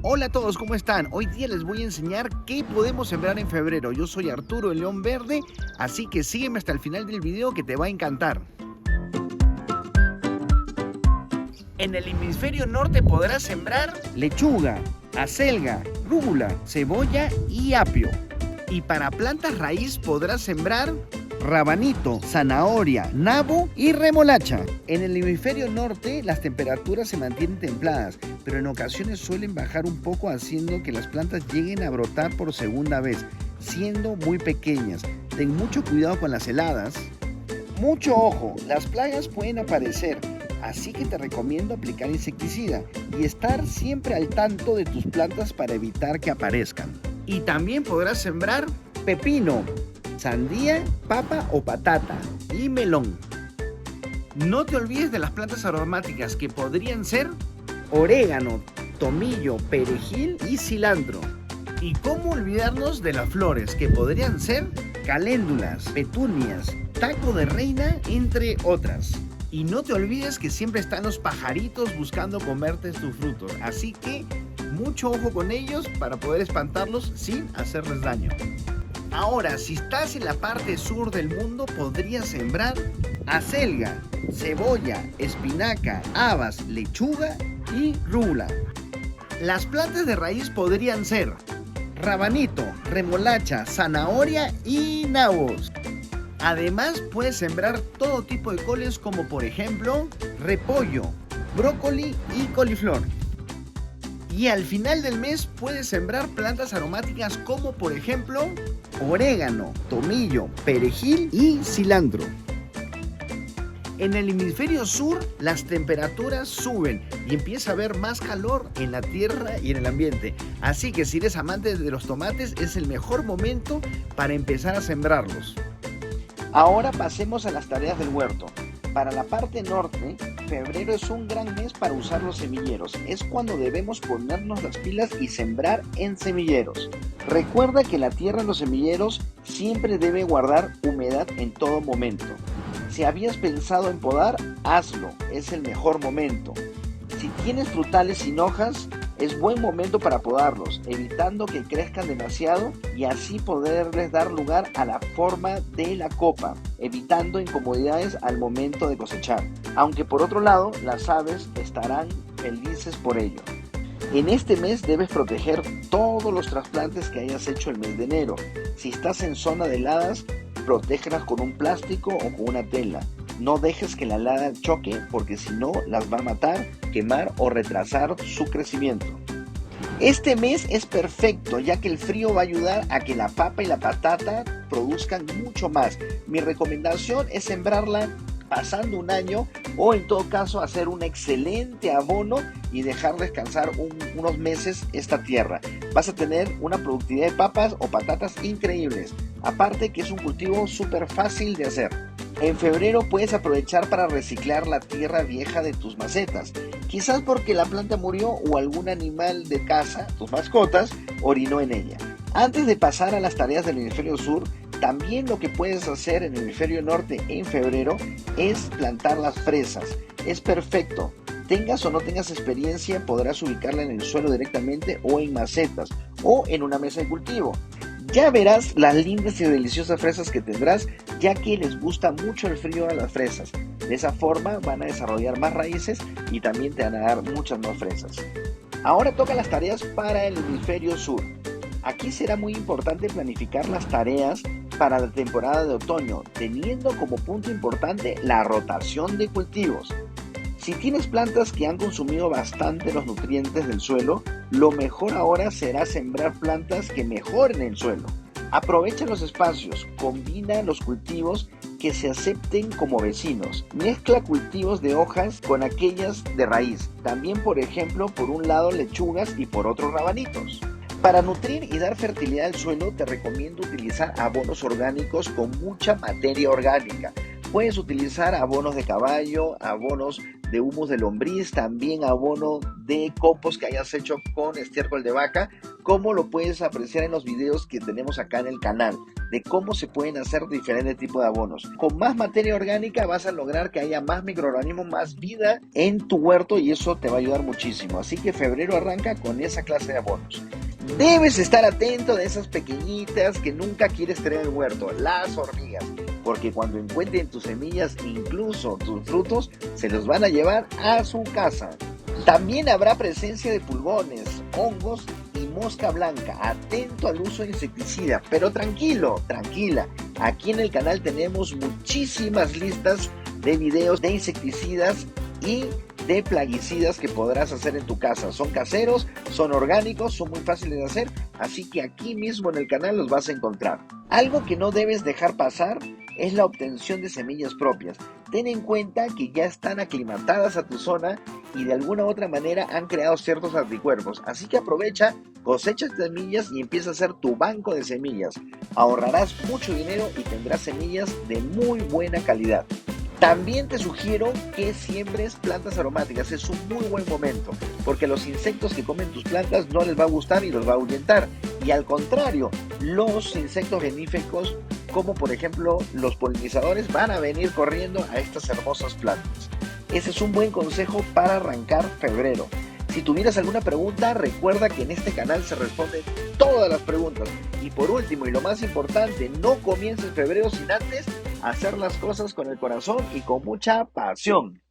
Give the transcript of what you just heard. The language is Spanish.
Hola a todos, ¿cómo están? Hoy día les voy a enseñar qué podemos sembrar en febrero. Yo soy Arturo, el León Verde, así que sígueme hasta el final del video que te va a encantar. En el hemisferio norte podrás sembrar lechuga, acelga, rúgula, cebolla y apio. Y para plantas raíz podrás sembrar rabanito, zanahoria, nabo y remolacha. En el hemisferio norte las temperaturas se mantienen templadas, pero en ocasiones suelen bajar un poco, haciendo que las plantas lleguen a brotar por segunda vez, siendo muy pequeñas. Ten mucho cuidado con las heladas. Mucho ojo, las plagas pueden aparecer, así que te recomiendo aplicar insecticida y estar siempre al tanto de tus plantas para evitar que aparezcan. Y también podrás sembrar pepino, sandía, papa o patata y melón. No te olvides de las plantas aromáticas que podrían ser orégano, tomillo, perejil y cilantro. Y cómo olvidarnos de las flores que podrían ser caléndulas, petunias, taco de reina, entre otras. Y no te olvides que siempre están los pajaritos buscando comerte tus frutos, así que mucho ojo con ellos para poder espantarlos sin hacerles daño. Ahora, si estás en la parte sur del mundo, podrías sembrar acelga, cebolla, espinaca, habas, lechuga y rúgula. Las plantas de raíz podrían ser rabanito, remolacha, zanahoria y nabos. Además, puedes sembrar todo tipo de coles, como por ejemplo repollo, brócoli y coliflor. Y al final del mes puedes sembrar plantas aromáticas como por ejemplo orégano, tomillo, perejil y cilantro. En el hemisferio sur las temperaturas suben y empieza a haber más calor en la tierra y en el ambiente. Así que si eres amante de los tomates, es el mejor momento para empezar a sembrarlos. Ahora pasemos a las tareas del huerto. Para la parte norte, febrero es un gran mes para usar los semilleros. Es cuando debemos ponernos las pilas y sembrar en semilleros. Recuerda que la tierra en los semilleros siempre debe guardar humedad en todo momento. Si habías pensado en podar, hazlo, es el mejor momento. Si tienes frutales sin hojas, es buen momento para podarlos, evitando que crezcan demasiado y así poderles dar lugar a la forma de la copa, evitando incomodidades al momento de cosechar. Aunque por otro lado, las aves estarán felices por ello. En este mes debes proteger todos los trasplantes que hayas hecho el mes de enero. Si estás en zona de heladas, protégelas con un plástico o con una tela. No dejes que la helada choque, porque si no las va a matar, quemar o retrasar su crecimiento. Este mes es perfecto, ya que el frío va a ayudar a que la papa y la patata produzcan mucho más. Mi recomendación es sembrarla pasando un año, o en todo caso hacer un excelente abono y dejar descansar unos meses esta tierra. Vas a tener una productividad de papas o patatas increíbles. Aparte que es un cultivo súper fácil de hacer. En febrero puedes aprovechar para reciclar la tierra vieja de tus macetas, quizás porque la planta murió o algún animal de casa, tus mascotas, orinó en ella. Antes de pasar a las tareas del hemisferio sur, también lo que puedes hacer en el hemisferio norte en febrero es plantar las fresas. Es perfecto. Tengas o no tengas experiencia, podrás ubicarla en el suelo directamente o en macetas o en una mesa de cultivo. Ya verás las lindas y deliciosas fresas que tendrás, ya que les gusta mucho el frío a las fresas. De esa forma van a desarrollar más raíces y también te van a dar muchas más fresas. Ahora toca las tareas para el hemisferio sur. Aquí será muy importante planificar las tareas para la temporada de otoño, teniendo como punto importante la rotación de cultivos. Si tienes plantas que han consumido bastante los nutrientes del suelo, lo mejor ahora será sembrar plantas que mejoren el suelo. Aprovecha los espacios, combina los cultivos que se acepten como vecinos. Mezcla cultivos de hojas con aquellas de raíz. También, por ejemplo, por un lado lechugas y por otro rabanitos. Para nutrir y dar fertilidad al suelo, te recomiendo utilizar abonos orgánicos con mucha materia orgánica. Puedes utilizar abonos de caballo, abonos de humus de lombriz, también abono de compost que hayas hecho con estiércol de vaca, como lo puedes apreciar en los videos que tenemos acá en el canal, de cómo se pueden hacer diferentes tipos de abonos. Con más materia orgánica vas a lograr que haya más microorganismos, más vida en tu huerto y eso te va a ayudar muchísimo. Así que febrero arranca con esa clase de abonos. Debes estar atento de esas pequeñitas que nunca quieres tener en el huerto, las hormigas, porque cuando encuentren tus semillas, incluso tus frutos, se los van a llevar a su casa. También habrá presencia de pulgones, hongos y mosca blanca. Atento al uso de insecticida, pero tranquilo, tranquila. Aquí en el canal tenemos muchísimas listas de videos de insecticidas y de plaguicidas que podrás hacer en tu casa. Son caseros, son orgánicos, son muy fáciles de hacer, así que aquí mismo en el canal los vas a encontrar. Algo que no debes dejar pasar es la obtención de semillas propias. Ten en cuenta que ya están aclimatadas a tu zona y de alguna u otra manera han creado ciertos anticuerpos, así que aprovecha, cosecha semillas y empieza a hacer tu banco de semillas. Ahorrarás mucho dinero y tendrás semillas de muy buena calidad. También te sugiero que siembres plantas aromáticas, es un muy buen momento, porque los insectos que comen tus plantas no les va a gustar y los va a ahuyentar. Y al contrario, los insectos benéficos, como por ejemplo los polinizadores, van a venir corriendo a estas hermosas plantas. Ese es un buen consejo para arrancar febrero. Si tuvieras alguna pregunta, recuerda que en este canal se responden todas las preguntas. Y por último, y lo más importante, no comiences febrero sin antes hacer las cosas con el corazón y con mucha pasión.